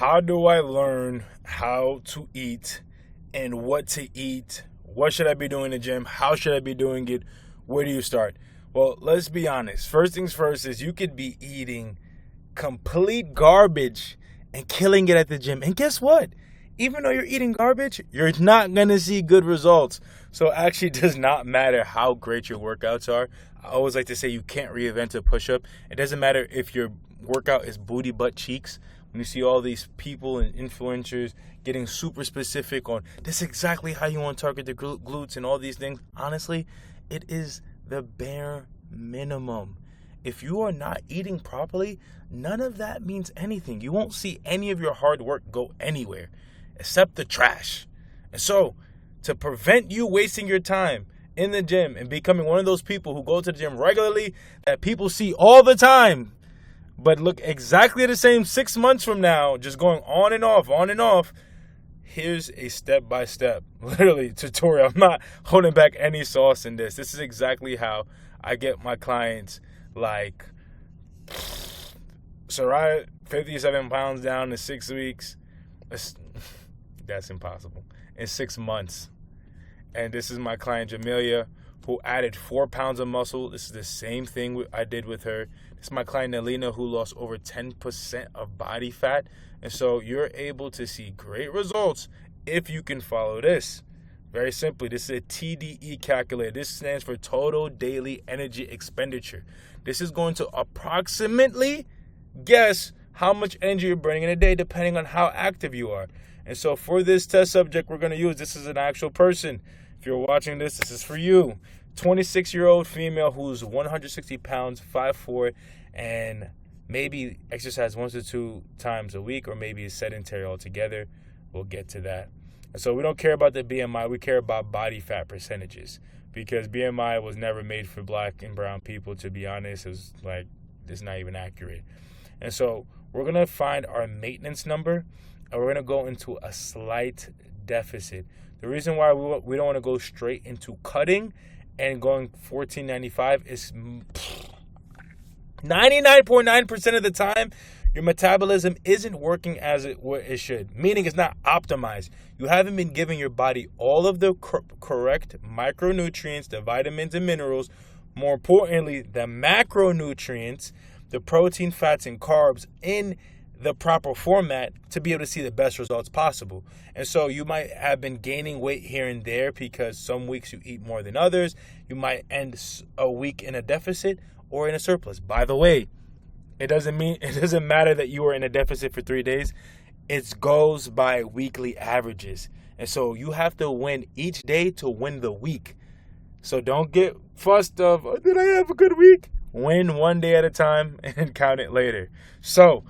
How do I learn how to eat and what to eat? What should I be doing in the gym? How should I be doing it? Where do you start? Well, let's be honest. First things first is you could be eating complete garbage and killing it at the gym. And guess what? Even though you're eating garbage, you're not going to see good results. So it actually does not matter how great your workouts are. I always like to say you can't reinvent a push-up. It doesn't matter if your workout is booty, butt, cheeks. When you see all these people and influencers getting super specific on this is exactly how you want to target the glutes and all these things, honestly, it is the bare minimum. If you are not eating properly, none of that means anything. You won't see any of your hard work go anywhere except the trash. And so, to prevent you wasting your time in the gym and becoming one of those people who go to the gym regularly that people see all the time, but look exactly the same 6 months from now, just going on and off, here's a step-by-step, literally, tutorial. I'm not holding back any sauce in this. This is exactly how I get my clients, like, Soraya, 57 pounds down in 6 weeks. That's impossible. In 6 months. And this is my client, Jamelia, who added 4 pounds of muscle. This is the same thing I did with her. This is my client, Nelina, who lost over 10% of body fat. And so you're able to see great results if you can follow this. Very simply, this is a TDE calculator. This stands for Total Daily Energy Expenditure. This is going to approximately guess how much energy you're burning in a day depending on how active you are. And so for this test subject we're going to use, this is an actual person. If you're watching this, this is for you. 26-year-old female who's 160 pounds, 5'4", and maybe exercise 1 to 2 times a week, or maybe is sedentary altogether. We'll get to that. And so we don't care about the BMI. We care about body fat percentages, because BMI was never made for black and brown people, to be honest. It was like, it's not even accurate. And so we're going to find our maintenance number, and we're going to go into a slight deficit. The reason why we don't want to go straight into cutting and going 1495 is 99.9% of the time, your metabolism isn't working as it should, meaning it's not optimized. You haven't been giving your body all of the correct micronutrients, the vitamins and minerals, more importantly, the macronutrients, the protein, fats, and carbs in the proper format to be able to see the best results possible. And so you might have been gaining weight here and there because some weeks you eat more than others. You might end a week in a deficit or in a surplus. By the way, it doesn't matter that you are in a deficit for 3 days. It goes by weekly averages. And so you have to win each day to win the week. So don't get fussed of, oh, did I have a good week? Win one day at a time and count it later. So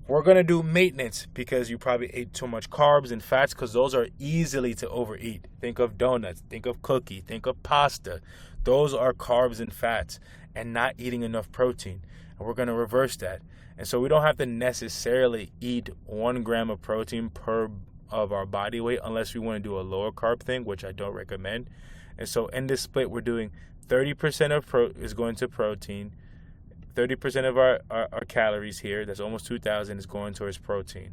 we're going to do maintenance because you probably ate too much carbs and fats, because those are easily to overeat. Think of donuts, think of cookie, think of pasta. Those are carbs and fats, and not eating enough protein. And we're going to reverse that. And so we don't have to necessarily eat 1 gram of protein per of our body weight unless we want to do a lower carb thing, which I don't recommend. And so in this split, we're doing 30% is going to protein. 30% of our calories here, that's almost 2,000, is going towards protein,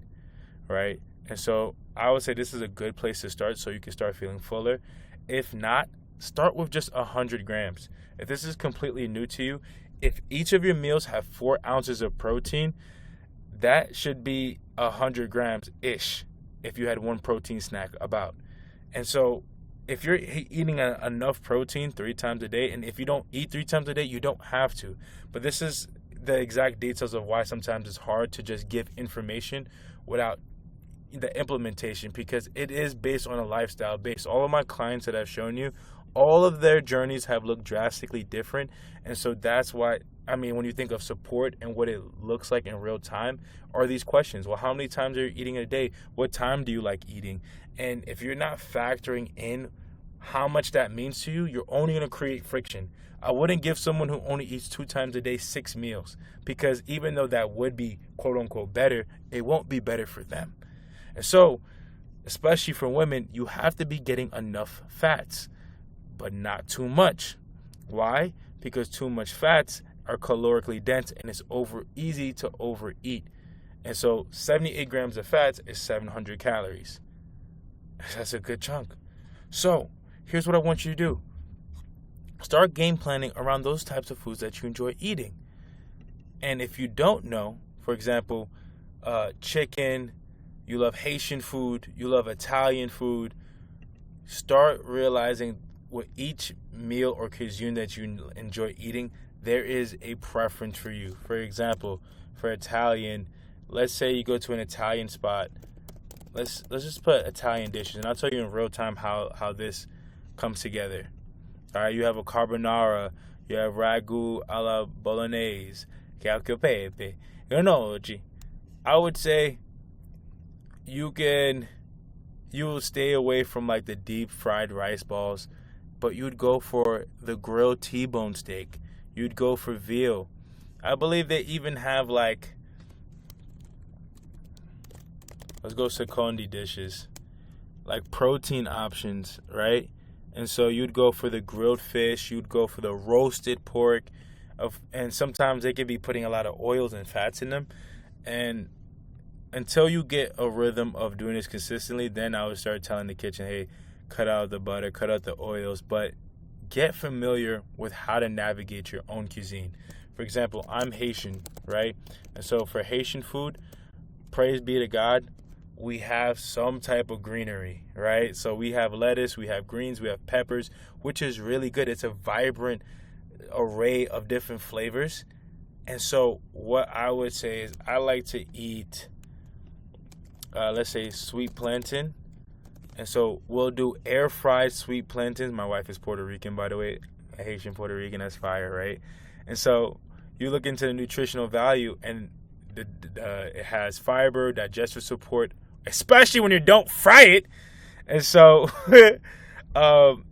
right? And so I would say this is a good place to start so you can start feeling fuller. If not, start with just 100 grams. If this is completely new to you, if each of your meals have 4 ounces of protein, that should be 100 grams-ish if you had one protein snack about. And so if you're eating enough protein 3 times a day, and if you don't eat 3 times a day, you don't have to. But this is the exact details of why sometimes it's hard to just give information without the implementation, because it is based on a lifestyle base. All of my clients that I've shown you, all of their journeys have looked drastically different. And so that's why, when you think of support and what it looks like in real time, are these questions. Well, how many times are you eating a day? What time do you like eating? And if you're not factoring in how much that means to you, you're only going to create friction. I wouldn't give someone who only eats 2 times a day 6 meals, because even though that would be quote unquote better, it won't be better for them. And so, especially for women, you have to be getting enough fats, but not too much. Why? Because too much fats are calorically dense and it's easy to overeat. And so 78 grams of fats is 700 calories. That's a good chunk. So here's what I want you to do. Start game planning around those types of foods that you enjoy eating. And if you don't know, for example, chicken, you love Haitian food, you love Italian food, start realizing with each meal or cuisine that you enjoy eating, there is a preference for you. For example, for Italian, let's say you go to an Italian spot. Let's just put Italian dishes, and I'll tell you in real time how this comes together. All right, you have a carbonara, you have ragu alla bolognese, cacio e pepe. You know, I would say you will stay away from like the deep fried rice balls, but you'd go for the grilled T-bone steak. You'd go for veal. I believe they even have like, let's go secondi dishes, like protein options, right? And so you'd go for the grilled fish, you'd go for the roasted pork, and sometimes they could be putting a lot of oils and fats in them. And until you get a rhythm of doing this consistently, then I would start telling the kitchen, hey, cut out the butter, cut out the oils, but get familiar with how to navigate your own cuisine. For example, I'm Haitian, right? And so for Haitian food, praise be to God, we have some type of greenery, right? So we have lettuce, we have greens, we have peppers, which is really good. It's a vibrant array of different flavors. And so what I would say is I like to eat, let's say, sweet plantain. And so we'll do air fried sweet plantains. My wife is Puerto Rican, by the way. A Haitian Puerto Rican, that's fire, right? And so you look into the nutritional value, and it has fiber, digestive support, especially when you don't fry it. And so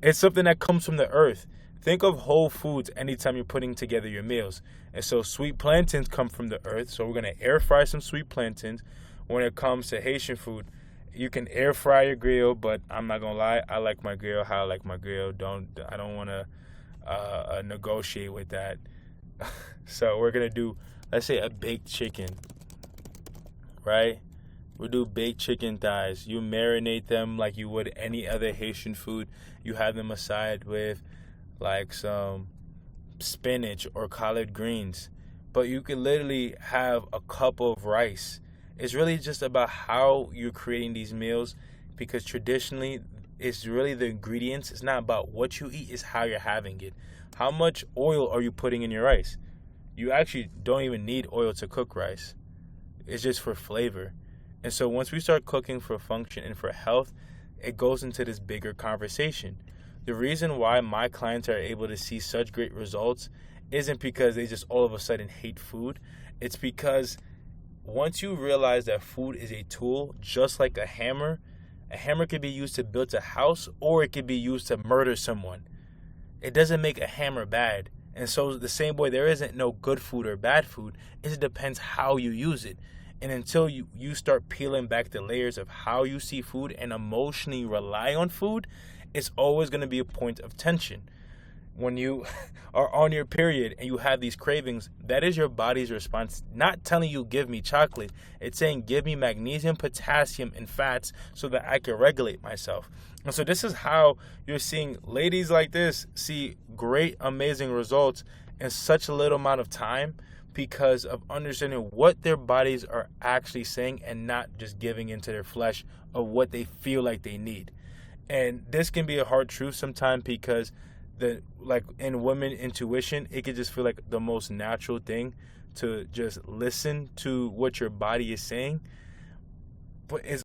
it's something that comes from the earth. Think of whole foods anytime you're putting together your meals. And so sweet plantains come from the earth. So we're going to air fry some sweet plantains. When it comes to Haitian food, you can air fry your grill, but I'm not going to lie, I like my grill how I like my grill. I don't want to negotiate with that. So we're going to do, let's say, a baked chicken, right? We'll do baked chicken thighs. You marinate them like you would any other Haitian food. You have them aside with like some spinach or collard greens. But you could literally have a cup of rice. It's really just about how you're creating these meals, because traditionally it's really the ingredients. It's not about what you eat, it's how you're having it. How much oil are you putting in your rice? You actually don't even need oil to cook rice. It's just for flavor. And so once we start cooking for function and for health, it goes into this bigger conversation. The reason why my clients are able to see such great results isn't because they just all of a sudden hate food. It's because once you realize that food is a tool, just like a hammer could be used to build a house, or it could be used to murder someone. It doesn't make a hammer bad. And so the same way, there isn't no good food or bad food. It just depends how you use it. And until you start peeling back the layers of how you see food and emotionally rely on food, it's always going to be a point of tension. When you are on your period and you have these cravings, that is your body's response, not telling you give me chocolate. It's saying give me magnesium, potassium, and fats so that I can regulate myself. And so this is how you're seeing ladies like this see great, amazing results in such a little amount of time, because of understanding what their bodies are actually saying and not just giving into their flesh of what they feel like they need. And this can be a hard truth sometimes, because in women intuition, it could just feel like the most natural thing to just listen to what your body is saying, but it's